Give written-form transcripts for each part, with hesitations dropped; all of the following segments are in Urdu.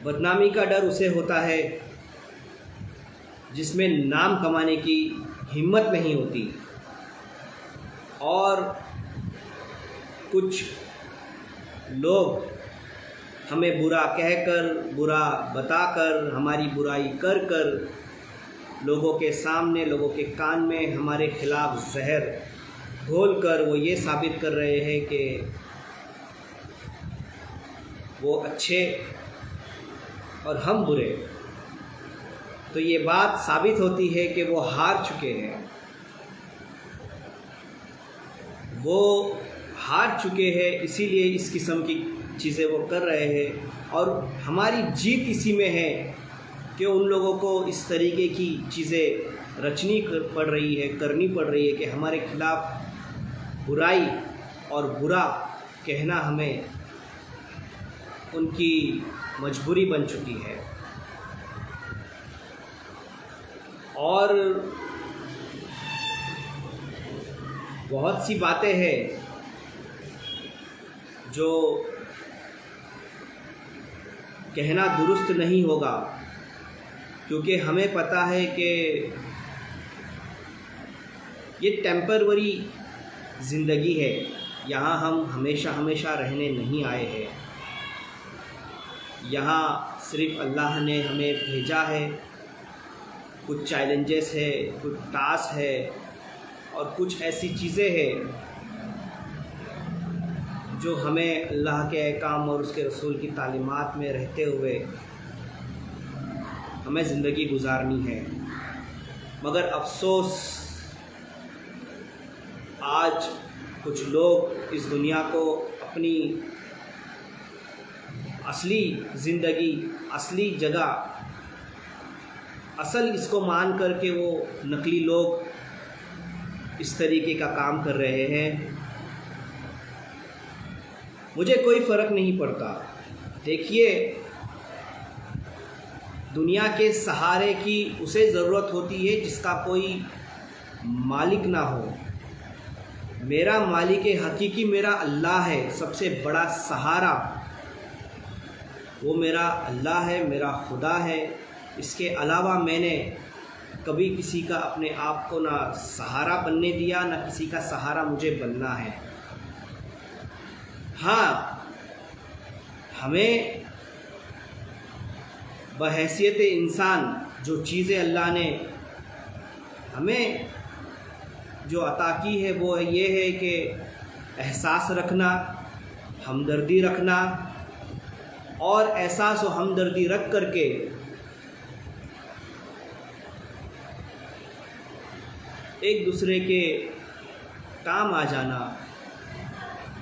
بدنامی کا ڈر اسے ہوتا ہے جس میں نام کمانے کی ہمت نہیں ہوتی، اور کچھ لوگ ہمیں برا کہہ کر، برا بتا کر، ہماری برائی کر کر لوگوں کے سامنے، لوگوں کے کان میں ہمارے خلاف زہر گھول کر وہ یہ ثابت کر رہے ہیں کہ وہ اچھے اور ہم برے۔ تو یہ بات ثابت ہوتی ہے کہ وہ ہار چکے ہیں، وہ ہار چکے ہیں، اسی لیے اس قسم کی چیزیں وہ کر رہے ہیں، اور ہماری جیت اسی میں ہے کہ ان لوگوں کو اس طریقے کی چیزیں رچنی پڑ رہی ہے، کرنی پڑ رہی ہے کہ ہمارے خلاف برائی اور برا کہنا ہمیں ان کی مجبوری بن چکی ہے۔ اور بہت سی باتیں ہیں جو کہنا درست نہیں ہوگا، کیونکہ ہمیں پتہ ہے کہ یہ ٹیمپروری زندگی ہے، یہاں ہم ہمیشہ رہنے نہیں آئے ہیں، یہاں صرف اللہ نے ہمیں بھیجا ہے۔ کچھ چیلنجز ہے، کچھ ٹاسک ہے، اور کچھ ایسی چیزیں ہیں جو ہمیں اللہ کے احکام اور اس کے رسول کی تعلیمات میں رہتے ہوئے ہمیں زندگی گزارنی ہے۔ مگر افسوس آج کچھ لوگ اس دنیا کو اپنی اصلی زندگی، اصلی جگہ، اصل اس کو مان کر کے وہ نقلی لوگ اس طریقے کا کام کر رہے ہیں۔ مجھے کوئی فرق نہیں پڑتا۔ دیکھیے، دنیا کے سہارے کی اسے ضرورت ہوتی ہے جس کا کوئی مالک نہ ہو۔ میرا مالک حقیقی میرا اللہ ہے، سب سے بڑا سہارا وہ میرا اللہ ہے، میرا خدا ہے۔ اس کے علاوہ میں نے کبھی کسی کا اپنے آپ کو نہ سہارا بننے دیا، نہ کسی کا سہارا مجھے بننا ہے۔ ہاں، ہمیں بحیثیت انسان جو چیزیں اللہ نے ہمیں جو عطا کی ہے وہ یہ ہے کہ احساس رکھنا، ہمدردی رکھنا، اور احساس و ہمدردی رکھ کر کے ایک دوسرے کے کام آ جانا۔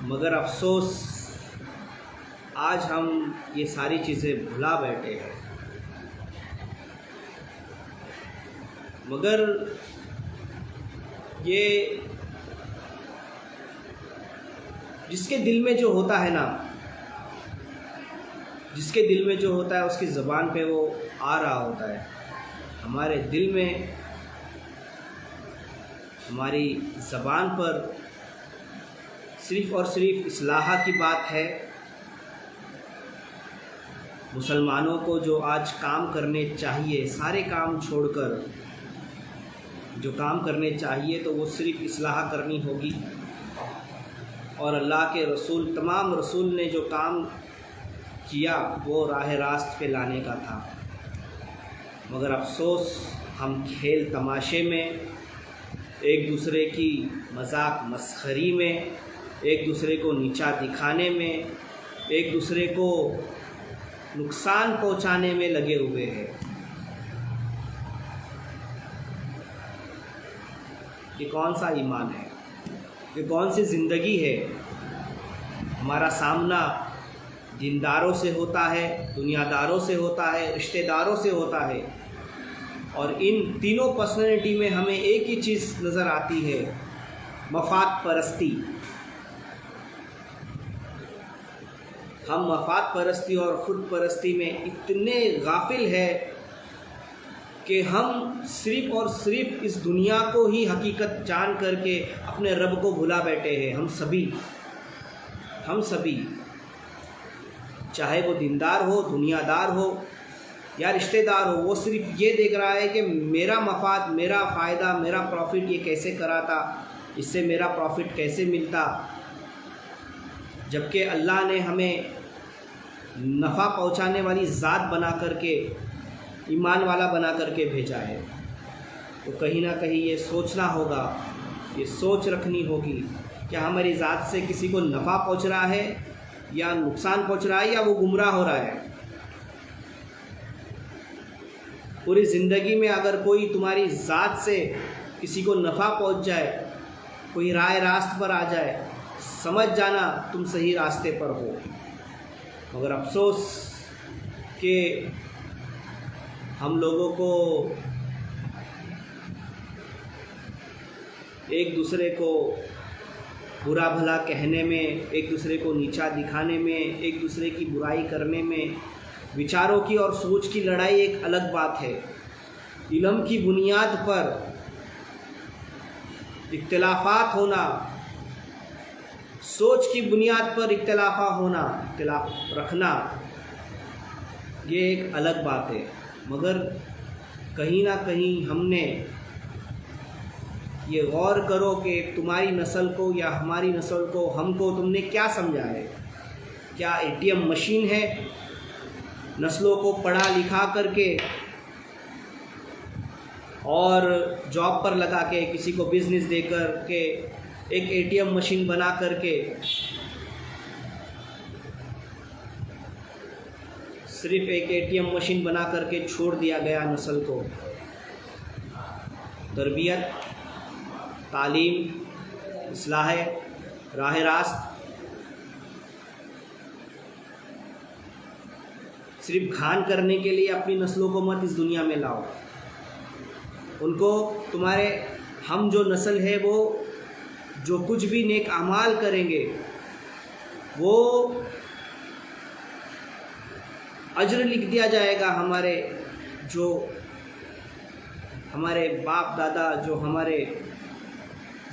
مگر افسوس آج ہم یہ ساری چیزیں بھلا بیٹھے ہیں۔ مگر یہ جس کے دل میں جو ہوتا ہے نا، جس کے دل میں جو ہوتا ہے اس کی زبان پہ وہ آ رہا ہوتا ہے۔ ہمارے دل میں، ہماری زبان پر صرف اور صرف اصلاح کی بات ہے۔ مسلمانوں کو جو آج کام کرنے چاہیے، سارے کام چھوڑ کر جو کام کرنے چاہیے تو وہ صرف اصلاح کرنی ہوگی، اور اللہ کے رسول، تمام رسول نے جو کام کیا وہ راہ راست پہ لانے کا تھا۔ مگر افسوس ہم کھیل تماشے میں، ایک دوسرے کی مذاق مسخری میں، ایک دوسرے کو نیچا دکھانے میں، ایک دوسرے کو نقصان پہنچانے میں لگے ہوئے ہیں۔ یہ کون سا ایمان ہے؟ یہ کون سی زندگی ہے؟ ہمارا سامنا دینداروں سے ہوتا ہے، دنیا داروں سے ہوتا ہے، رشتہ داروں سے ہوتا ہے، اور ان تینوں پرسنالٹی میں ہمیں ایک ہی چیز نظر آتی ہے، مفاد پرستی۔ ہم مفاد پرستی اور خود پرستی میں اتنے غافل ہیں کہ ہم صرف اور صرف اس دنیا کو ہی حقیقت جان کر کے اپنے رب کو بھلا بیٹھے ہیں۔ ہم سبھی چاہے وہ دیندار ہو، دنیا دار ہو یا رشتہ دار ہو، وہ صرف یہ دیکھ رہا ہے کہ میرا مفاد، میرا فائدہ، میرا پروفٹ یہ کیسے کراتا، اس سے میرا پروفٹ کیسے ملتا، جبکہ اللہ نے ہمیں نفع پہنچانے والی ذات بنا کر کے، ایمان والا بنا کر کے بھیجا ہے۔ تو کہیں نہ کہیں یہ سوچنا ہوگا، یہ سوچ رکھنی ہوگی کہ ہماری ذات سے کسی کو نفع پہنچ رہا ہے یا نقصان پہنچ رہا ہے یا وہ گمراہ ہو رہا ہے۔ پوری زندگی میں اگر کوئی تمہاری ذات سے کسی کو نفع پہنچ جائے، کوئی راہ راست پر آ جائے، سمجھ جانا تم صحیح راستے پر ہو۔ مگر افسوس کہ ہم لوگوں کو ایک دوسرے کو برا بھلا کہنے میں، ایک دوسرے کو نیچا دکھانے میں، ایک دوسرے کی برائی کرنے میں، وچاروں کی اور سوچ کی لڑائی ایک الگ بات ہے۔ علم کی بنیاد پر اختلافات ہونا، سوچ کی بنیاد پر اختلاف رکھنا، یہ ایک الگ بات ہے۔ مگر کہیں نہ کہیں ہم نے یہ غور کرو کہ تمہاری نسل کو یا ہماری نسل کو، ہم کو تم نے کیا سمجھا ہے؟ کیا ATM مشین ہے؟ نسلوں کو پڑھا لکھا کر کے اور جاب پر لگا کے، کسی کو بزنس دے کر کے، ایک ATM مشین بنا کر کے صرف ایک ATM مشین بنا کر کے چھوڑ دیا گیا نسل کو؟ تربیت، تعلیم، اصلاح، راہ راست صرف گھان کرنے کے لیے اپنی نسلوں کو مت اس دنیا میں لاؤ۔ ان کو ہم جو نسل ہے وہ جو کچھ بھی نیک اعمال کریں گے وہ اجر لکھ دیا جائے گا۔ ہمارے باپ دادا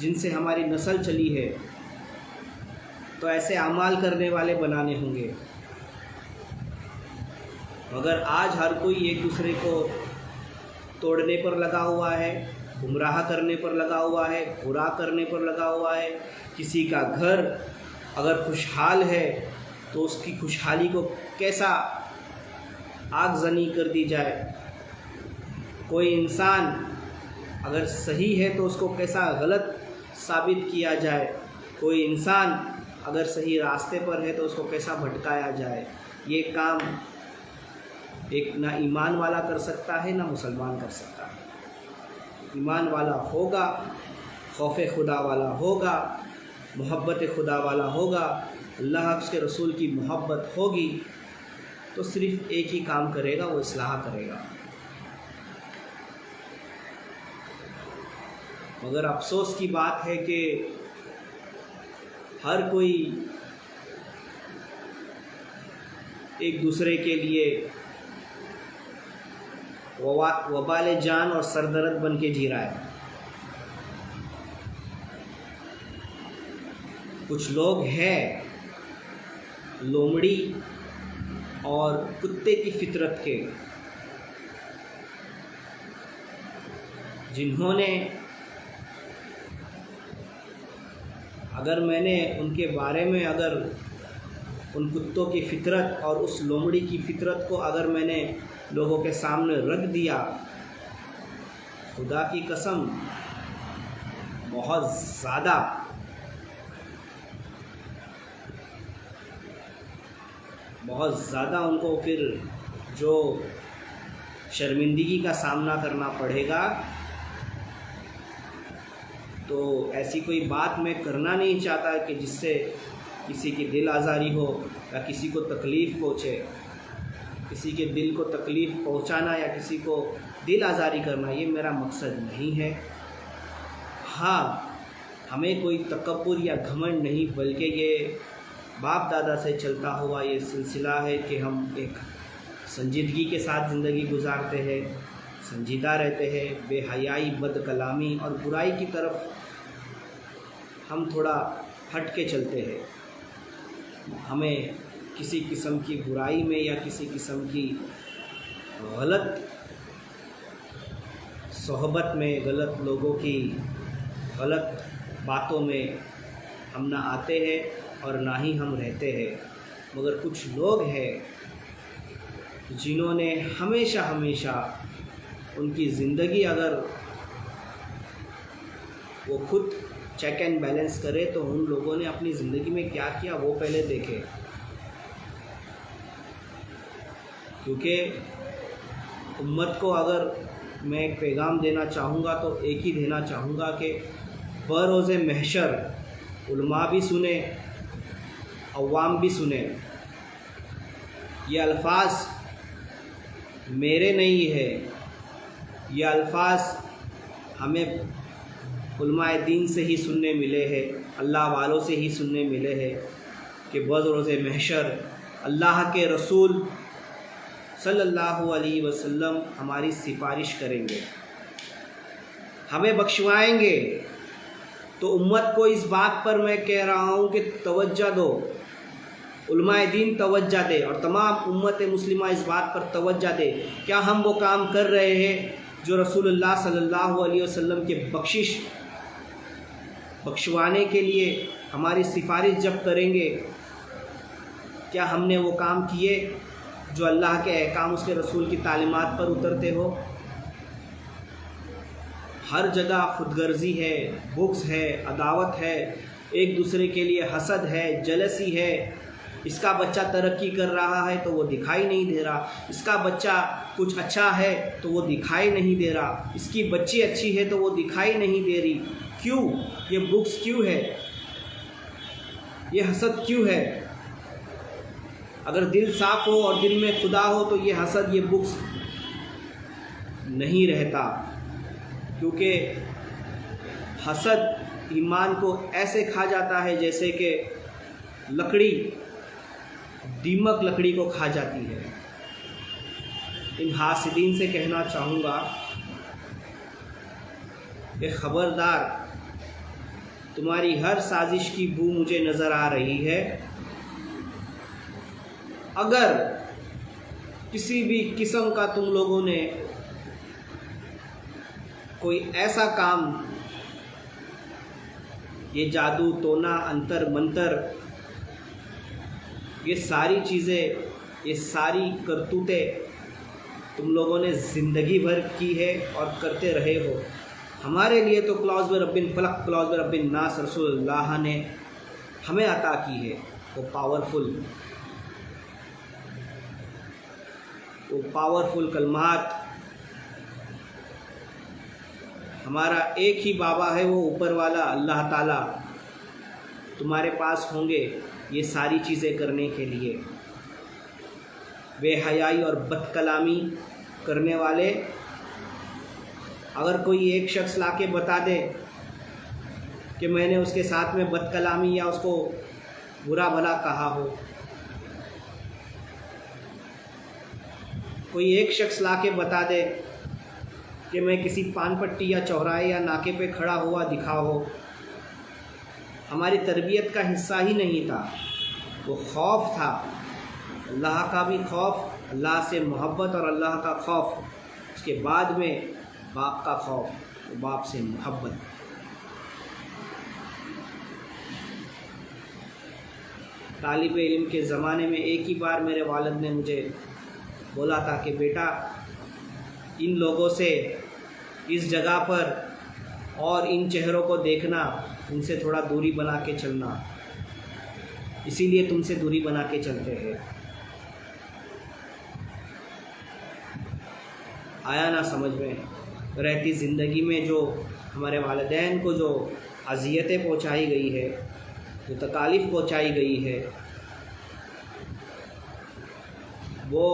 جن سے ہماری نسل چلی ہے، تو ایسے اعمال کرنے والے بنانے ہوں گے۔ مگر آج ہر کوئی ایک دوسرے کو توڑنے پر لگا ہوا ہے، گمراہ کرنے پر لگا ہوا ہے، برا کرنے پر لگا ہوا ہے۔ کسی کا گھر اگر خوشحال ہے تو اس کی خوشحالی کو کیسا آگ زنی کر دی جائے، کوئی انسان اگر صحیح ہے تو اس کو کیسا غلط ثابت کیا جائے، کوئی انسان اگر صحیح راستے پر ہے تو اس کو کیسا بھٹکایا جائے۔ یہ کام ایک نہ ایمان والا کر سکتا ہے، نہ مسلمان کر سکتا ہے۔ ایمان والا ہوگا، خوف خدا والا ہوگا، محبت خدا والا ہوگا، اللہ اس کے رسول کی محبت ہوگی، تو صرف ایک ہی کام کرے گا، وہ اصلاح کرے گا۔ مگر افسوس کی بات ہے کہ ہر کوئی ایک دوسرے کے لیے وبال جان اور سردرد بن کے جی رہا ہے۔ کچھ لوگ ہیں لومڑی اور کتے کی فطرت کے، جنہوں نے، اگر میں نے ان کے بارے میں، اگر ان کتوں کی فطرت اور اس لومڑی کی فطرت کو اگر میں نے لوگوں کے سامنے رکھ دیا، خدا کی قسم بہت زیادہ ان کو پھر جو شرمندگی کا سامنا کرنا پڑے گا۔ تو ایسی کوئی بات میں کرنا نہیں چاہتا کہ جس سے کسی کی دل آزاری ہو یا کسی کو تکلیف پہنچے۔ کسی کے دل کو تکلیف پہنچانا یا کسی کو دل آزاری کرنا، یہ میرا مقصد نہیں ہے۔ ہاں، ہمیں کوئی تکبر یا گھمنڈ نہیں، بلکہ یہ باپ دادا سے چلتا ہوا یہ سلسلہ ہے کہ ہم ایک سنجیدگی کے ساتھ زندگی گزارتے ہیں، سنجیدہ رہتے ہیں، بے حیائی، بد کلامی اور برائی کی طرف ہم تھوڑا ہٹ کے چلتے ہیں۔ ہمیں کسی قسم کی برائی میں یا کسی قسم کی غلط صحبت میں، غلط لوگوں کی غلط باتوں میں ہم نہ آتے ہیں اور نہ ہی ہم رہتے ہیں، مگر کچھ لوگ ہیں جنہوں نے ہمیشہ ان کی زندگی اگر وہ خود چیک اینڈ بیلنس کرے تو ان لوگوں نے اپنی زندگی میں کیا کیا وہ پہلے دیکھے. کیونکہ امت کو اگر میں ایک پیغام دینا چاہوں گا تو ایک ہی دینا چاہوں گا کہ بروز محشر علماء بھی سنیں، عوام بھی سنیں. یہ الفاظ میرے نہیں ہے، یہ الفاظ ہمیں علماء دین سے ہی سننے ملے ہیں، اللہ والوں سے ہی سننے ملے ہیں کہ بروز محشر اللہ کے رسول صلی اللہ علیہ وسلم ہماری سفارش کریں گے، ہمیں بخشوائیں گے. تو امت کو اس بات پر میں کہہ رہا ہوں کہ توجہ دو، علماء دین توجہ دے اور تمام امت مسلمہ اس بات پر توجہ دے. کیا ہم وہ کام کر رہے ہیں جو رسول اللہ صلی اللہ علیہ وسلم کے بخشوانے کے لیے ہماری سفارش جب کریں گے، کیا ہم نے وہ کام کیے جو اللہ کے احکام اس کے رسول کی تعلیمات پر اترتے ہو؟ ہر جگہ خود غرضی ہے، بغض ہے، عداوت ہے، ایک دوسرے کے لیے حسد ہے، جلسی ہے. اس کا بچہ ترقی کر رہا ہے تو وہ دکھائی نہیں دے رہا، اس کا بچہ کچھ اچھا ہے تو وہ دکھائی نہیں دے رہا، اس کی بچی اچھی ہے تو وہ دکھائی نہیں دے رہی. کیوں؟ یہ بغض کیوں ہے؟ یہ حسد کیوں ہے؟ اگر دل صاف ہو اور دل میں خدا ہو تو یہ حسد، یہ بغض نہیں رہتا. کیونکہ حسد ایمان کو ایسے کھا جاتا ہے جیسے کہ لکڑی، دیمک لکڑی کو کھا جاتی ہے. ان حاسدین سے کہنا چاہوں گا کہ خبردار، تمہاری ہر سازش کی بو مجھے نظر آ رہی ہے. اگر کسی بھی قسم کا تم لوگوں نے کوئی ایسا کام، یہ جادو ٹونا انتر منتر، یہ ساری چیزیں، یہ ساری کرتوتیں تم لوگوں نے زندگی بھر کی ہے اور کرتے رہے ہو، ہمارے لیے تو کلاؤز برب فلق کلاؤز برب الناس رسول اللہ نے ہمیں عطا کی ہے. وہ پاورفل کلمات. ہمارا ایک ہی بابا ہے، وہ اوپر والا اللہ تعالیٰ. تمہارے پاس ہوں گے یہ ساری چیزیں کرنے کے لیے. بے حیائی اور بد کلامی کرنے والے، اگر کوئی ایک شخص لا کے بتا دے کہ میں نے اس کے ساتھ میں بد کلامی یا اس کو برا بھلا کہا ہو، کوئی ایک شخص لا کے بتا دے کہ میں کسی پان پٹی یا چوراہے یا ناکے پہ کھڑا ہوا دکھا ہو، ہماری تربیت کا حصہ ہی نہیں تھا. وہ خوف تھا، اللہ کا بھی خوف، اللہ سے محبت اور اللہ کا خوف، اس کے بعد میں باپ کا خوف، باپ سے محبت. طالب علم کے زمانے میں ایک ہی بار میرے والد نے مجھے بولا تھا کہ بیٹا، ان لوگوں سے اس جگہ پر اور ان چہروں کو دیکھنا، ان سے تھوڑا دوری بنا کے چلنا. اسی لیے تم سے دوری بنا کے چلتے ہیں. آیا نہ سمجھ میں؟ رہتی زندگی میں جو ہمارے والدین کو جو اذیتیں پہنچائی گئی ہے، جو تکالیف پہنچائی گئی ہے، وہ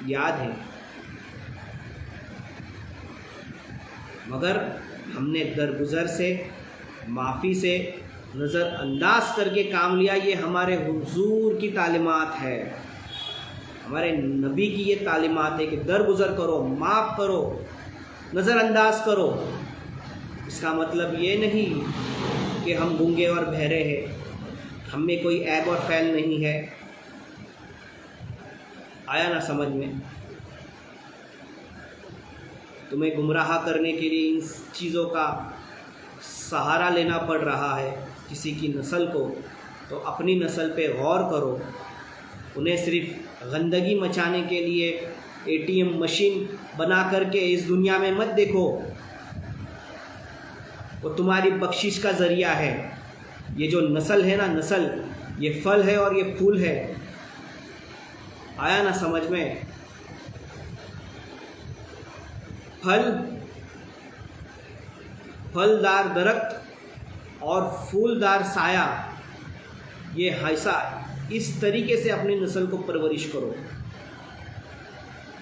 یاد ہے. مگر ہم نے درگزر سے، معافی سے، نظر انداز کر کے کام لیا. یہ ہمارے حضور کی تعلیمات ہے، ہمارے نبی کی یہ تعلیمات ہے کہ درگزر کرو، معاف کرو، نظر انداز کرو. اس کا مطلب یہ نہیں کہ ہم گنگے اور بہرے ہیں، ہم میں کوئی عیب اور فیل نہیں ہے. آیا نا سمجھ میں؟ تمہیں گمراہ کرنے کے لیے ان چیزوں کا سہارا لینا پڑ رہا ہے کسی کی نسل کو، تو اپنی نسل پہ غور کرو. انہیں صرف گندگی مچانے کے لیے اے ٹی ایم مشین بنا کر کے اس دنیا میں مت دیکھو. وہ تمہاری بخشش کا ذریعہ ہے. یہ جو نسل ہے نا، نسل، یہ پھل ہے اور یہ پھول ہے. آیا نا سمجھ میں؟ پھلدار درخت اور پھولدار سایہ، یہ ایسا اس طریقے سے اپنی نسل کو پرورش کرو.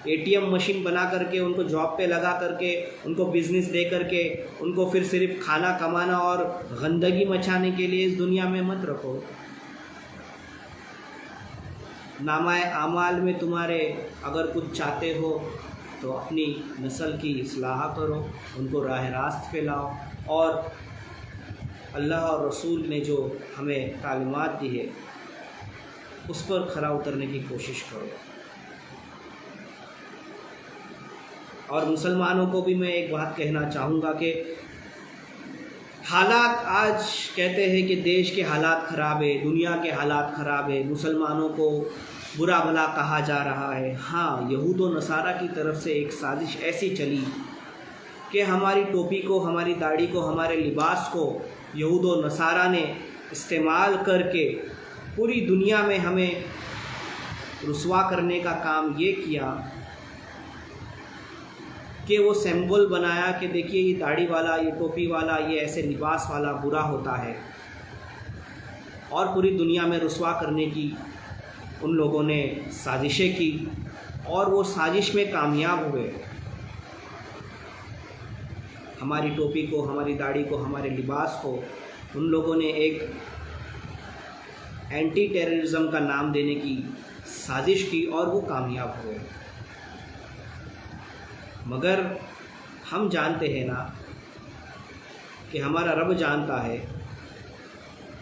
اے ٹی ایم مشین بنا کر کے ان کو جاب پہ لگا کر کے ان کو بزنس دے کر کے ان کو پھر صرف کھانا کمانا اور گندگی مچانے کے لیے اس دنیا میں مت رکھو. نامہ اعمال میں تمہارے اگر کچھ چاہتے ہو تو اپنی نسل کی اصلاح کرو، ان کو راہ راست پہ لاؤ، اور اللہ اور رسول نے جو ہمیں تعلیمات دی ہے اس پر کھرا اترنے کی کوشش کرو. اور مسلمانوں کو بھی میں ایک بات کہنا چاہوں گا کہ حالات آج کہتے ہیں کہ دیش کے حالات خراب ہے، دنیا کے حالات خراب ہے، مسلمانوں کو برا بھلا کہا جا رہا ہے. ہاں، یہود و نصارہ کی طرف سے ایک سازش ایسی چلی کہ ہماری ٹوپی کو، ہماری داڑھی کو، ہمارے لباس کو یہود و نصارہ نے استعمال کر کے پوری دنیا میں ہمیں رسوا کرنے کا کام یہ کیا کہ وہ سمبل بنایا کہ دیکھیے یہ داڑھی والا، یہ ٹوپی والا، یہ ایسے لباس والا برا ہوتا ہے، اور پوری دنیا میں رسوا کرنے کی ان لوگوں نے سازشیں کی، اور وہ سازش میں کامیاب ہوئے. ہماری ٹوپی کو، ہماری داڑھی کو، ہمارے لباس کو ان لوگوں نے ایک اینٹی ٹیررزم کا نام دینے کی سازش کی، اور وہ کامیاب ہوئے. مگر ہم جانتے ہیں نا کہ ہمارا رب جانتا ہے،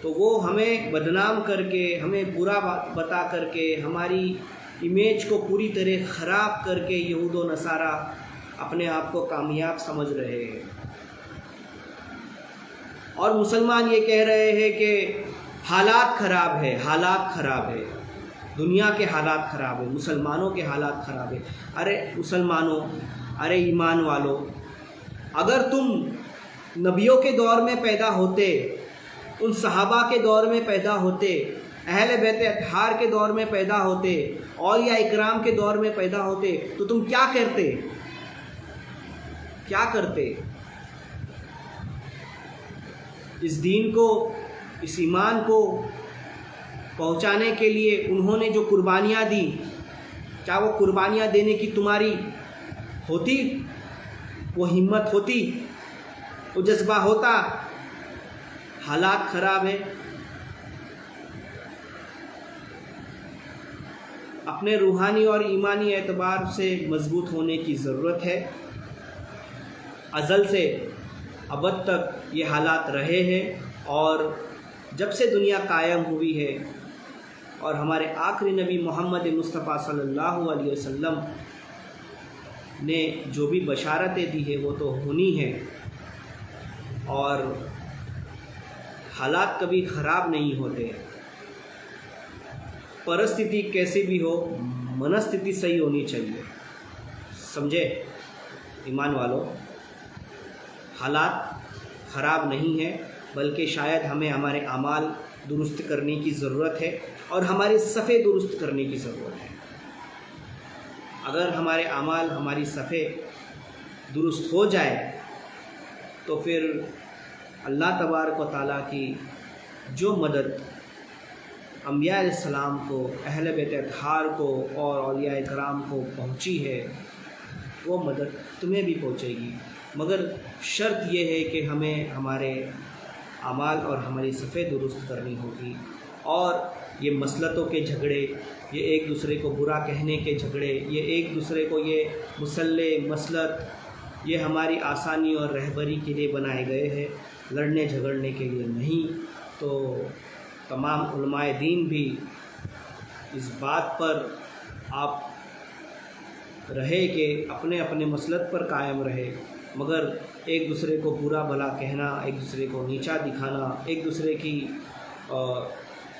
تو وہ ہمیں بدنام کر کے، ہمیں برا بتا کر کے، ہماری امیج کو پوری طرح خراب کر کے یہود و نصارہ اپنے آپ کو کامیاب سمجھ رہے ہیں. اور مسلمان یہ کہہ رہے ہیں کہ حالات خراب ہے، حالات خراب ہے، دنیا کے حالات خراب ہے، مسلمانوں کے حالات خراب ہے. ارے مسلمانوں، ارے ایمان والو، اگر تم نبیوں کے دور میں پیدا ہوتے، ان صحابہ کے دور میں پیدا ہوتے، اہل بیت اطہار کے دور میں پیدا ہوتے، اولیاء اکرام کے دور میں پیدا ہوتے، تو تم کیا کرتے؟ کیا کرتے؟ اس دین کو، اس ایمان کو پہنچانے کے لیے انہوں نے جو قربانیاں دی، کیا وہ قربانیاں دینے کی تمہاری ہوتی؟ وہ ہمت ہوتی؟ وہ جذبہ ہوتا؟ حالات خراب ہیں. اپنے روحانی اور ایمانی اعتبار سے مضبوط ہونے کی ضرورت ہے. ازل سے ابد تک یہ حالات رہے ہیں، اور جب سے دنیا قائم ہوئی ہے اور ہمارے آخری نبی محمد مصطفیٰ صلی اللہ علیہ وسلم نے جو بھی بشارتیں دی ہے وہ تو ہونی ہے. اور حالات کبھی خراب نہیں ہوتے. پرستھتی کیسی بھی ہو، منستھتی صحیح ہونی چاہیے. سمجھے ایمان والو؟ حالات خراب نہیں ہیں، بلکہ شاید ہمیں ہمارے اعمال درست کرنے کی ضرورت ہے، اور ہماری صفیں درست کرنے کی ضرورت ہے. اگر ہمارے اعمال، ہماری صفیں درست ہو جائے تو پھر اللہ تبارک و تعالیٰ کی جو مدد انبیاء علیہ السلام کو، اہل بیت اطہار کو اور اولیاء کرام کو پہنچی ہے، وہ مدد تمہیں بھی پہنچے گی. مگر شرط یہ ہے کہ ہمیں ہمارے اعمال اور ہماری صفیں درست کرنی ہوگی. اور یہ مسلطوں کے جھگڑے، یہ ایک دوسرے کو برا کہنے کے جھگڑے، یہ ایک دوسرے کو یہ مسلح مسلط، یہ ہماری آسانی اور رہبری کے لیے بنائے گئے ہیں، لڑنے جھگڑنے کے لیے نہیں. تو تمام علماء دین بھی اس بات پر آپ رہے کہ اپنے اپنے مسلک پر قائم رہے، مگر ایک دوسرے کو برا بھلا کہنا، ایک دوسرے کو نیچا دکھانا، ایک دوسرے کی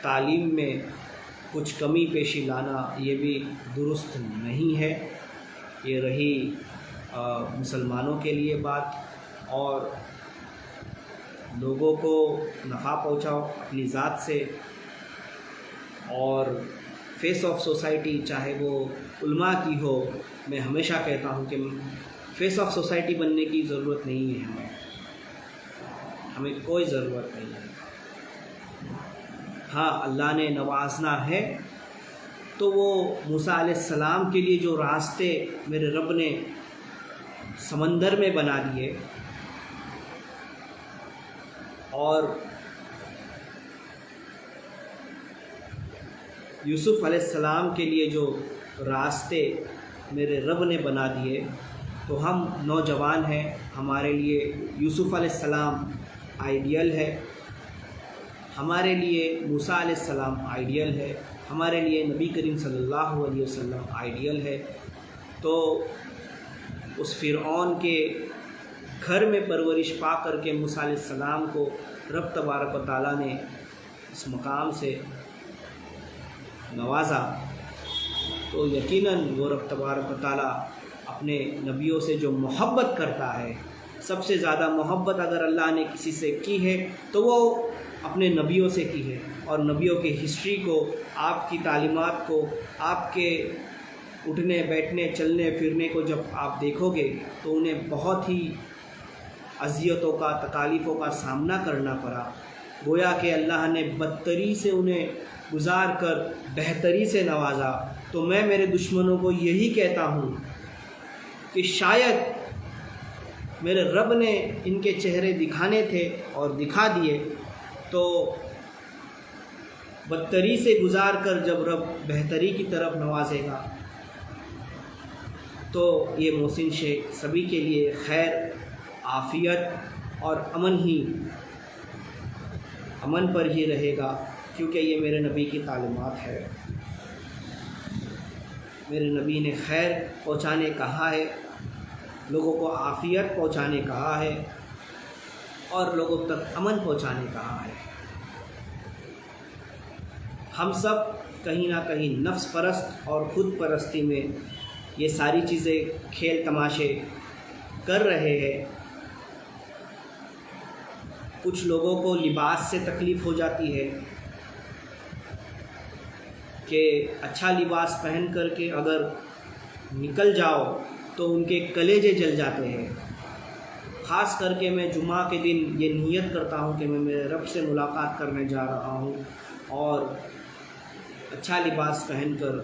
تعلیم میں کچھ کمی پیشی لانا، یہ بھی درست نہیں ہے۔ یہ رہی مسلمانوں کے لیے بات، اور لوگوں کو نفع پہنچاؤ اپنی ذات سے، اور فیس آف سوسائٹی چاہے وہ علماء کی ہو، میں ہمیشہ کہتا ہوں کہ فیس آف سوسائٹی بننے کی ضرورت نہیں ہے، ہمیں کوئی ضرورت نہیں ہے۔ ہاں اللہ نے نوازنا ہے تو وہ موسیٰ علیہ السلام کے لیے جو راستے میرے رب نے سمندر میں بنا دیے، اور یوسف علیہ السلام کے لیے جو راستے میرے رب نے بنا دیے، تو ہم نوجوان ہیں، ہمارے لیے یوسف علیہ السلام آئیڈیل ہے، ہمارے لیے موسیٰ علیہ السلام آئیڈیل ہے، ہمارے لیے نبی کریم صلی اللہ علیہ وسلم آئیڈیل ہے۔ تو اس فرعون کے گھر میں پرورش پا کر کے موسیٰ علیہ السلام کو رب تبارک و تعالیٰ نے اس مقام سے نوازا، تو یقیناً وہ رب تبارک و تعالیٰ اپنے نبیوں سے جو محبت کرتا ہے، سب سے زیادہ محبت اگر اللہ نے کسی سے کی ہے تو وہ اپنے نبیوں سے کی ہے، اور نبیوں کی ہسٹری کو، آپ کی تعلیمات کو، آپ کے اٹھنے بیٹھنے چلنے پھرنے کو جب آپ دیکھو گے تو انہیں بہت ہی اذیتوں کا، تکالیفوں کا سامنا کرنا پڑا، گویا کہ اللہ نے بدتری سے انہیں گزار کر بہتری سے نوازا۔ تو میں میرے دشمنوں کو یہی کہتا ہوں کہ شاید میرے رب نے ان کے چہرے دکھانے تھے اور دکھا دیے، تو بدتری سے گزار کر جب رب بہتری کی طرف نوازے گا تو یہ محسن شیخ سبھی کے لیے خیر، عافیت اور امن پر ہی رہے گا، کیونکہ یہ میرے نبی کی تعلیمات ہے۔ میرے نبی نے خیر پہنچانے کہا ہے، لوگوں کو عافیت پہنچانے کہا ہے، اور لوگوں تک امن پہنچانے کہا ہے۔ ہم سب کہیں نہ کہیں نفس پرست اور خود پرستی میں یہ ساری چیزیں کھیل تماشے کر رہے ہیں۔ کچھ لوگوں کو لباس سے تکلیف ہو جاتی ہے کہ اچھا لباس پہن کر کے اگر نکل جاؤ تو ان کے کلیجے جل جاتے ہیں۔ خاص کر کے میں جمعہ کے دن یہ نیت کرتا ہوں کہ میں میرے رب سے ملاقات کرنے جا رہا ہوں، اور اچھا لباس پہن کر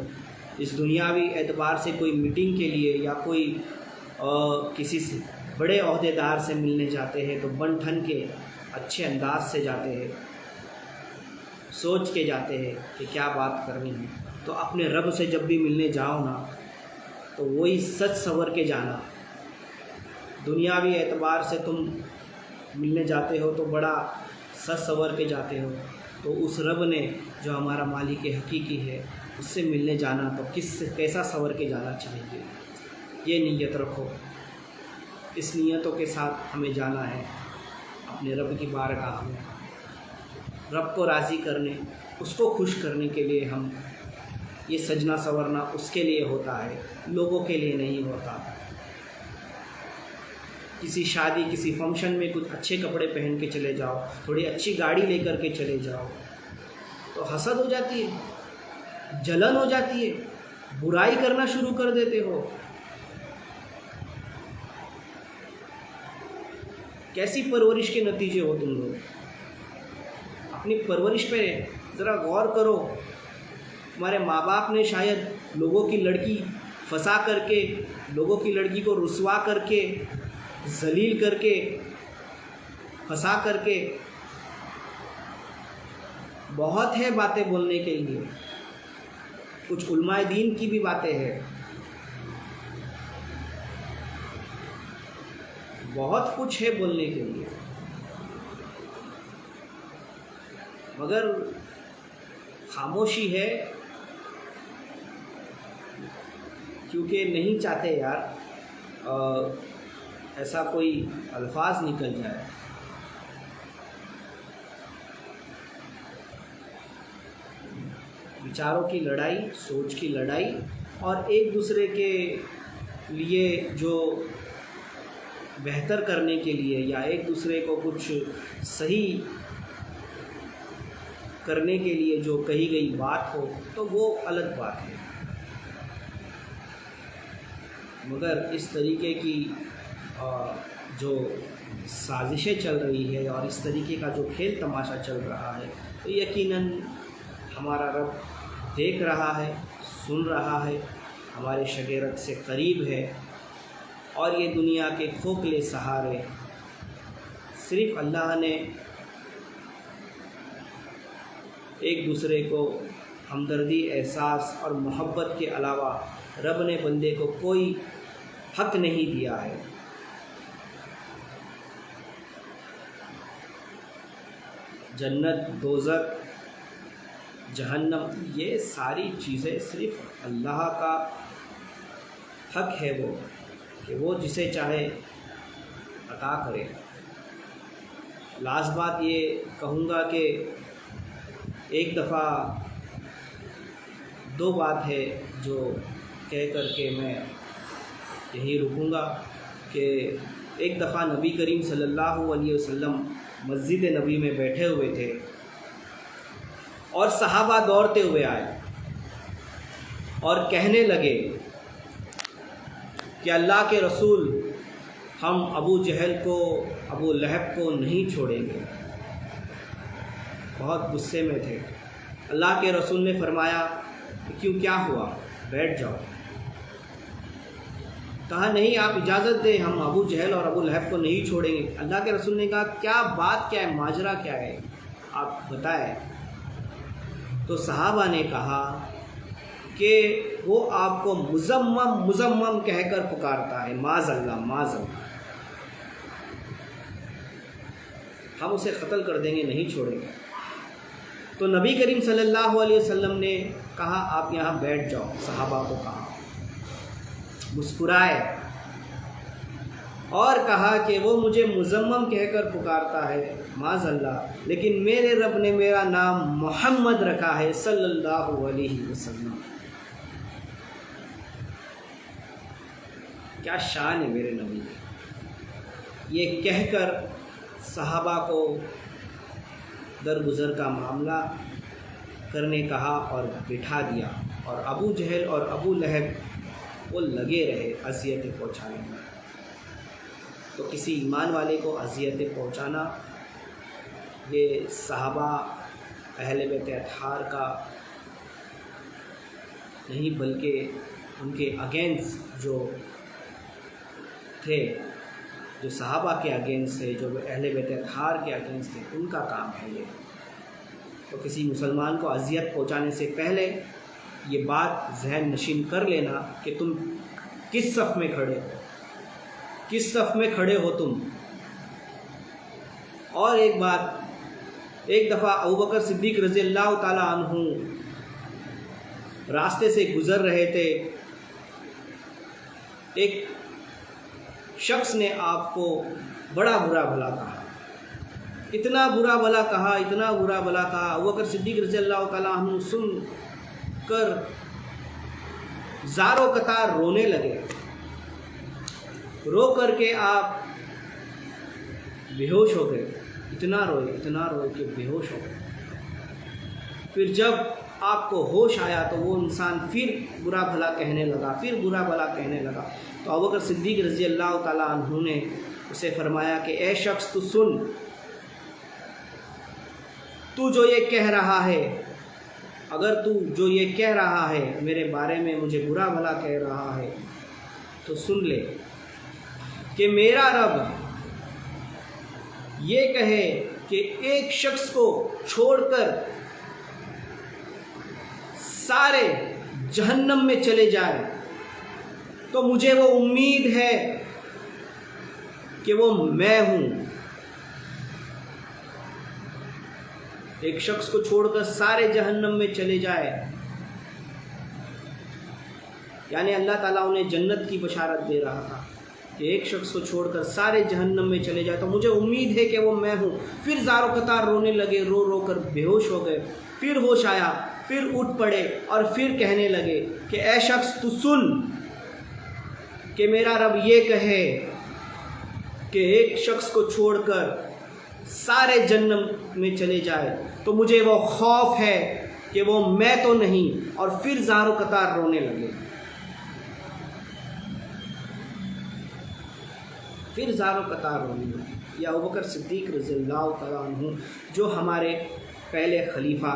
اس دنیاوی اعتبار سے کوئی میٹنگ کے لیے یا کوئی کسی سے بڑے عہدیدار سے ملنے جاتے ہیں تو بن ٹھن کے اچھے انداز سے جاتے ہیں، سوچ کے جاتے ہیں کہ کیا بات کرنی ہے۔ تو اپنے رب سے جب بھی ملنے جاؤ نا تو وہی سچ سنور کے جانا۔ دنیاوی اعتبار سے تم ملنے جاتے ہو تو بڑا سچ سنور کے جاتے ہو، تو اس رب نے جو ہمارا مالک حقیقی ہے اس سے ملنے جانا تو کیسا سنور کے جانا چاہیے۔ یہ نیت رکھو، اس نیتوں کے ساتھ ہمیں جانا ہے اپنے رب کی بارگاہ میں۔ رب کو راضی کرنے، اس کو خوش کرنے کے لیے ہم یہ سجنا سنورنا اس کے لیے ہوتا ہے، لوگوں کے لیے نہیں ہوتا۔ کسی شادی، کسی فنکشن میں کچھ اچھے کپڑے پہن کے چلے جاؤ، تھوڑی اچھی گاڑی لے کر کے چلے جاؤ تو حسد ہو جاتی ہے، جلن ہو جاتی ہے، برائی کرنا شروع کر دیتے ہو۔ کیسی پرورش کے نتیجے ہو تم لوگ؟ اپنی پرورش پہ ذرا غور کرو۔ تمہارے ماں باپ نے شاید لوگوں کی لڑکی پھنسا کر کے، لوگوں کی لڑکی کو رسوا کر کے، ذلیل کر کے، پھنسا کر کے، بہت ہے باتیں بولنے کے لیے، کچھ علماء دین کی بھی باتیں ہیں، بہت کچھ ہے بولنے کے لیے، مگر خاموشی ہے کیونکہ نہیں چاہتے یار ایسا کوئی الفاظ نکل جائے. وچاروں کی لڑائی، سوچ کی لڑائی، اور ایک دوسرے کے لیے جو بہتر کرنے کے لیے یا ایک دوسرے کو کچھ صحیح کرنے کے لیے جو کہی گئی بات ہو تو وہ الگ بات ہے. مگر اس طریقے کی جو سازشیں چل رہی ہے اور اس طریقے کا جو کھیل تماشا چل رہا ہے تو یقیناً ہمارا رب دیکھ رہا ہے، سن رہا ہے، ہمارے شگیرت سے قریب ہے، اور یہ دنیا کے کھوکھلے سہارے صرف اللہ نے ایک دوسرے کو ہمدردی، احساس اور محبت کے علاوہ رب نے بندے کو کوئی حق نہیں دیا ہے. جنت، دوزخ، جہنم، یہ ساری چیزیں صرف اللہ کا حق ہے، وہ کہ وہ جسے چاہے عطا کرے. لاسٹ بات یہ کہوں گا کہ ایک دفعہ دو بات ہے جو کہہ کر کے میں یہیں رکوں گا کہ ایک دفعہ نبی کریم صلی اللہ علیہ وسلم مسجد نبی میں بیٹھے ہوئے تھے اور صحابہ دوڑتے ہوئے آئے اور کہنے لگے کہ اللہ کے رسول، ہم ابو جہل کو، ابو لہب کو نہیں چھوڑیں گے. بہت غصے میں تھے. اللہ کے رسول نے فرمایا کہ کیوں، کیا ہوا، بیٹھ جاؤ. کہا نہیں، آپ اجازت دیں، ہم ابو جہل اور ابو لہب کو نہیں چھوڑیں گے. اللہ کے رسول نے کہا کیا بات کیا ہے، ماجرا کیا ہے، آپ بتائیں. تو صحابہ نے کہا کہ وہ آپ کو مزمم کہہ کر پکارتا ہے، معاذ اللہ، معاذ اللہ، ہم اسے قتل کر دیں گے، نہیں چھوڑیں گے. تو نبی کریم صلی اللہ علیہ وسلم نے کہا آپ یہاں بیٹھ جاؤ. صحابہ کو کہا، مسکرائے اور کہا کہ وہ مجھے مزمم کہہ کر پکارتا ہے، معاذ اللہ، لیکن میرے رب نے میرا نام محمد رکھا ہے صلی اللہ علیہ وسلم. کیا شان ہے میرے نبی. یہ کہہ کر صحابہ کو درگزر کا معاملہ کرنے کہا اور بٹھا دیا، اور ابو جہل اور ابو لہب وہ لگے رہے اذیتیں پہنچانے میں. تو کسی ایمان والے کو اذیتیں پہنچانا یہ صحابہ اہل بیت اطہار کا نہیں بلکہ ان کے اگینسٹ جو تھے، جو صحابہ کے اگینسٹ تھے، جو اہل بیت اطہار کے اگینسٹ تھے، ان کا کام ہے یہ. تو کسی مسلمان کو اذیت پہنچانے سے پہلے یہ بات ذہن نشین کر لینا کہ تم کس صف میں کھڑے ہو، کس صف میں کھڑے ہو تم. اور ایک بات، ایک دفعہ ابوبکر صدیق رضی اللہ تعالیٰ عنہ راستے سے گزر رہے تھے. ایک شخص نے آپ کو بڑا برا بھلا کہا، اتنا برا بھلا کہا، اتنا برا بھلا کہا. ابوبکر صدیق رضی اللہ تعالیٰ عنہ سن کر زاروں قطار رونے لگے. رو کر کے آپ بے ہوش ہو گئے. اتنا روئے کہ بے ہوش ہو گئے. پھر جب آپ کو ہوش آیا تو وہ انسان پھر برا بھلا کہنے لگا، پھر برا بھلا کہنے لگا. تو ابوبکر صدیق رضی اللہ تعالیٰ عنہ نے اسے فرمایا کہ اے شخص تو سن، تو جو یہ کہہ رہا ہے، اگر تو جو یہ کہہ رہا ہے میرے بارے میں، مجھے برا بھلا کہہ رہا ہے، تو سن لے کہ میرا رب یہ کہے کہ ایک شخص کو چھوڑ کر سارے جہنم میں چلے جائے تو مجھے وہ امید ہے کہ وہ میں ہوں. ایک شخص کو چھوڑ کر سارے جہنم میں چلے جائے یعنی اللہ تعالیٰ انہیں جنت کی بشارت دے رہا تھا کہ ایک شخص کو چھوڑ کر سارے جہنم میں چلے جائے تو مجھے امید ہے کہ وہ میں ہوں۔ پھر زار و قطار رونے لگے، رو رو کر بے ہوش ہو گئے۔ پھر ہوش آیا، پھر اٹھ پڑے اور پھر کہنے لگے کہ اے شخص تو سن کہ میرا رب یہ کہے کہ ایک شخص کو چھوڑ کر سارے جہنم میں چلے جائے تو مجھے وہ خوف ہے کہ وہ میں تو نہیں، اور پھر زار و قطار رونے لگے۔ پھر زار و قطار رونے لگے۔ یا ابوبکر صدیق رضی اللہ تعالیٰ عنہ جو ہمارے پہلے خلیفہ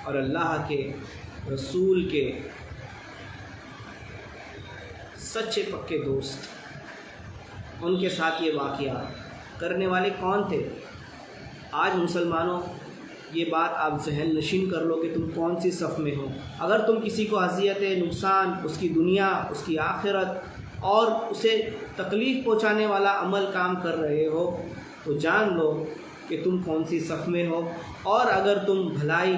اور اللہ کے رسول کے سچے پکے دوست، ان کے ساتھ یہ واقعہ کرنے والے کون تھے؟ آج مسلمانوں یہ بات آپ ذہن نشین کر لو کہ تم کون سی صف میں ہو۔ اگر تم کسی کو اذیت، نقصان، اس کی دنیا، اس کی آخرت اور اسے تکلیف پہنچانے والا عمل کام کر رہے ہو تو جان لو کہ تم کون سی صف میں ہو، اور اگر تم بھلائی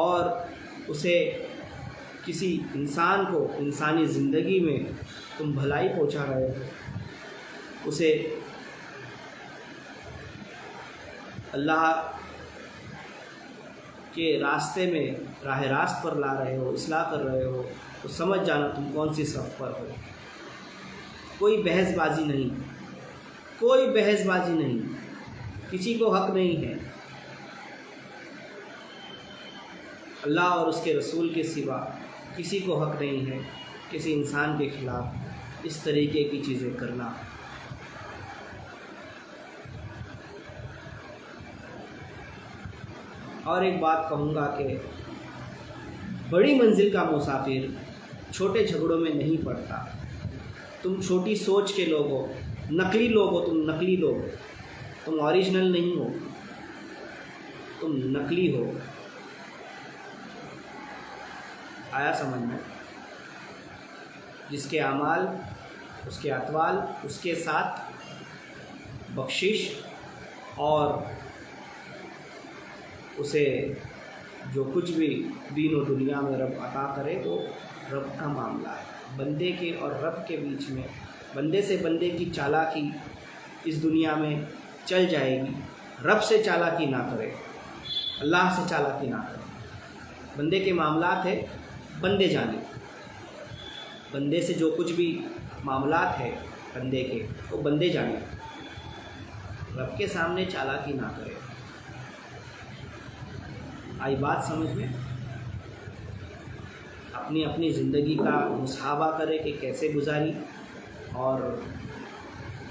اور اسے کسی انسان کو انسانی زندگی میں تم بھلائی پہنچا رہے ہو، اسے اللہ کے راستے میں راہ راست پر لا رہے ہو، اصلاح کر رہے ہو، تو سمجھ جانا تم کون سی صف پر ہو۔ کوئی بحث بازی نہیں، کوئی بحث بازی نہیں، کسی کو حق نہیں ہے اللہ اور اس کے رسول کے سوا کسی کو حق نہیں ہے کسی انسان کے خلاف اس طریقے کی چیزیں کرنا۔ اور ایک بات کہوں گا کہ بڑی منزل کا مسافر چھوٹے جھگڑوں میں نہیں پڑتا۔ تم چھوٹی سوچ کے لوگ ہو، نقلی لوگ ہو، تم نقلی لوگ ہو، تم اوریجنل نہیں ہو، تم نقلی ہو۔ آیا سمجھ میں؟ جس کے اعمال، اس کے اقوال، اس کے ساتھ بخشش اور اسے جو کچھ بھی دین و دنیا میں رب عطا کرے وہ رب کا معاملہ ہے۔ بندے کے اور رب کے بیچ میں بندے سے بندے کی چالاکی اس دنیا میں چل جائے گی۔ رب سے چالاکی نہ کرے، اللہ سے چالاکی نہ کرے۔ بندے کے معاملات ہے، بندے جانے، بندے سے جو کچھ بھی معاملات ہے بندے کے وہ بندے جانے، رب کے سامنے چالاکی نہ کرے۔ آئی بات سمجھ میں؟ اپنی اپنی زندگی کا محاسبہ کرے کہ کیسے گزاری اور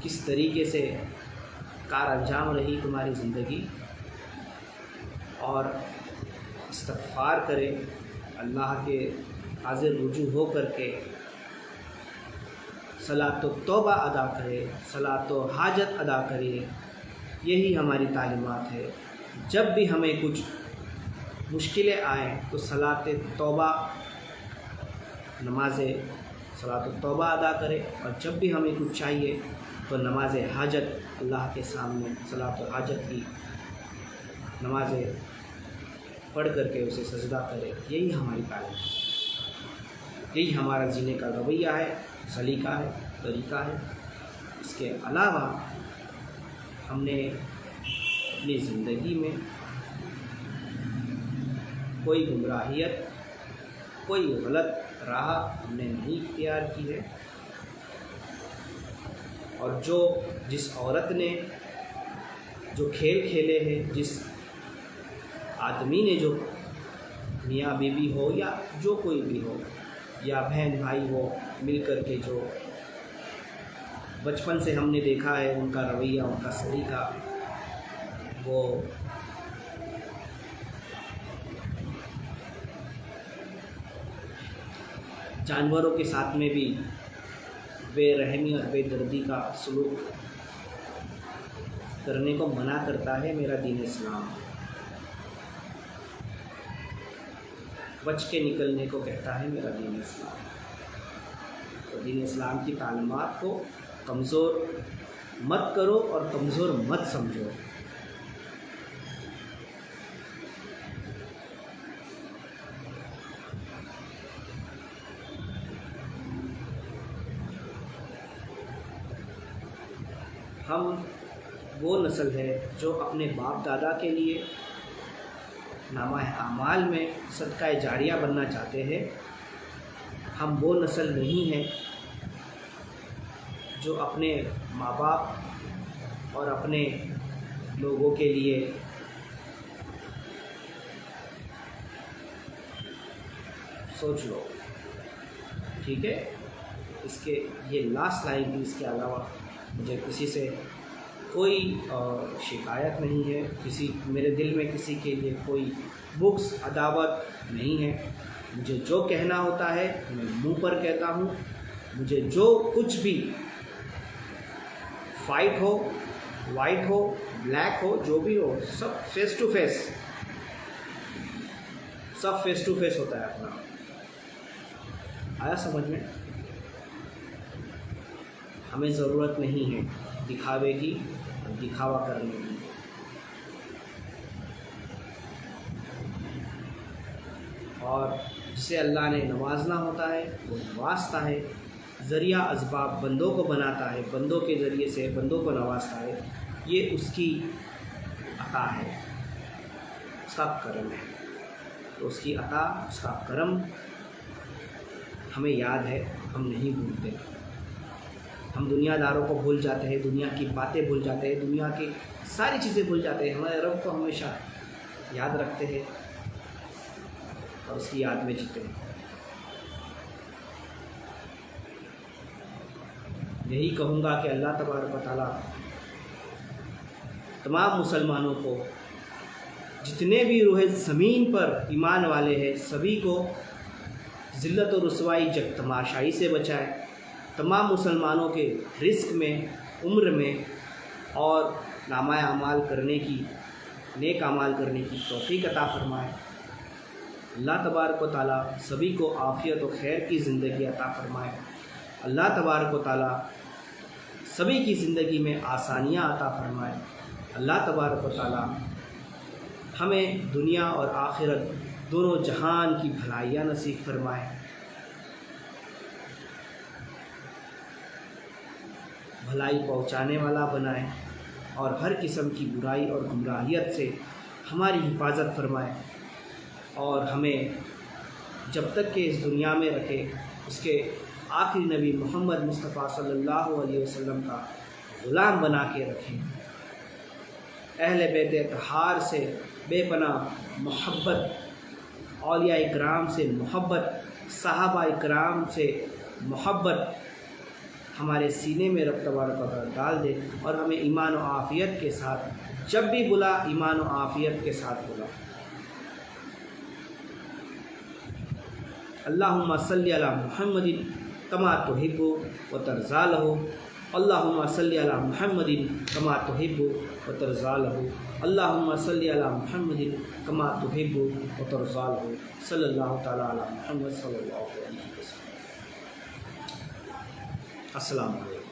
کس طریقے سے کار انجام رہی تمہاری زندگی، اور استغفار کرے، اللہ کے حاضر رجوع ہو کر کے صلاۃ و توبہ ادا کرے، صلاۃ و حاجت ادا کرے۔ یہی ہماری تعلیمات ہے۔ جب بھی ہمیں کچھ مشکلیں آئیں تو صلاۃ توبہ، نماز صلاۃ التوبہ ادا کرے، اور جب بھی ہمیں کچھ چاہیے تو نماز حاجت اللہ کے سامنے صلاۃ الحاجت کی نماز پڑھ کر کے اسے سجدہ کرے۔ یہی ہماری تعلیم ہے، یہی ہمارا جینے کا رویہ ہے، سلیقہ ہے، طریقہ ہے۔ اس کے علاوہ ہم نے اپنی زندگی میں کوئی گمراہیت، کوئی غلط راہ ہم نے نہیں اختیار کی ہے، اور جس عورت نے جو کھیل کھیلے ہیں، جس آدمی نے جو میاں بیوی ہو یا جو کوئی بھی ہو، یا بہن بھائی ہو، مل کر کے جو بچپن سے ہم نے دیکھا ہے ان کا رویہ، ان کا سلیقہ، وہ جانوروں کے ساتھ میں بھی بے رحمی اور بے دردی کا سلوک کرنے کو منع کرتا ہے میرا دین اسلام۔ بچ کے نکلنے کو کہتا ہے میرا دین اسلام۔ تو دین اسلام کی تعلیمات کو کمزور مت کرو اور کمزور مت سمجھو۔ ہم وہ نسل ہے جو اپنے باپ دادا کے لیے نامہ اعمال میں صدقہ جاریہ بننا چاہتے ہیں. ہم وہ نسل نہیں ہیں جو اپنے ماں باپ اور اپنے لوگوں کے لیے سوچ لو. ٹھیک ہے، اس کے یہ لاسٹ لائن تھی. اس کے علاوہ مجھے کسی سے کوئی شکایت نہیں ہے، میرے دل میں کسی کے لیے کوئی بغض عداوت نہیں ہے. مجھے جو کہنا ہوتا ہے میں منہ پر کہتا ہوں. مجھے جو کچھ بھی فائٹ ہو، وائٹ ہو، بلیک ہو، جو بھی ہو، سب فیس ٹو فیس، سب فیس ٹو فیس ہوتا ہے اپنا. آیا سمجھ میں؟ ہمیں ضرورت نہیں ہے دکھاوے کی، دکھاوا کرنے کی. اور جس سے اللہ نے نوازنا ہوتا ہے وہ نوازتا ہے. ذریعہ اسباب بندوں کو بناتا ہے، بندوں کے ذریعے سے بندوں کو نوازتا ہے. یہ اس کی عطا ہے، اس کا کرم ہے. تو اس کی عطا، اس کا کرم ہمیں یاد ہے، ہم نہیں بھولتے. ہم دنیا داروں کو بھول جاتے ہیں، دنیا کی باتیں بھول جاتے ہیں، دنیا کی ساری چیزیں بھول جاتے ہیں. ہمارے رب کو ہمیشہ یاد رکھتے ہیں اور اس کی یاد میں جیتے ہیں. یہی کہوں گا کہ اللہ تبارک و تعالیٰ تمام مسلمانوں کو، جتنے بھی روح زمین پر ایمان والے ہیں، سبھی کو ذلت و رسوائی جگ تماشائی سے بچائے. تمام مسلمانوں کے رزق میں، عمر میں اور نامہ اعمال کرنے کی، نیک اعمال کرنے کی توفیق عطا فرمائے. اللہ تبارک و تعالیٰ سبھی کو عافیت و خیر کی زندگی عطا فرمائے. اللہ تبارک و تعالیٰ سبھی کی زندگی میں آسانیاں عطا فرمائے. اللہ تبارک و تعالیٰ ہمیں دنیا اور آخرت دونوں جہان کی بھلائیاں نصیب فرمائے. بھلائی پہنچانے والا بنائے اور ہر قسم کی برائی اور گمراہیت سے ہماری حفاظت فرمائے. اور ہمیں جب تک کہ اس دنیا میں رکھے اس کے آخری نبی محمد مصطفیٰ صلی اللہ علیہ وسلم کا غلام بنا کے رکھیں. اہل بیت اطہار سے بے پناہ محبت، اولیاء اکرام سے محبت، صحابہ اکرام سے محبت ہمارے سینے میں رب تبارک و تعالیٰ ڈال دے اور ہمیں ایمان و عافیت کے ساتھ، جب بھی بلا ایمان و عافیت کے ساتھ بلا. اللہم صلی علی محمد کما تحب و ترضی لہ. اللہم صلی علی محمد کما تحب و ترضی لہ. اللہم صلی علی محمد کما تحب و ترضی لہ. صلی اللہ تعالیٰ علی محمد صلی اللہ علیہ وسلم. السلام علیکم.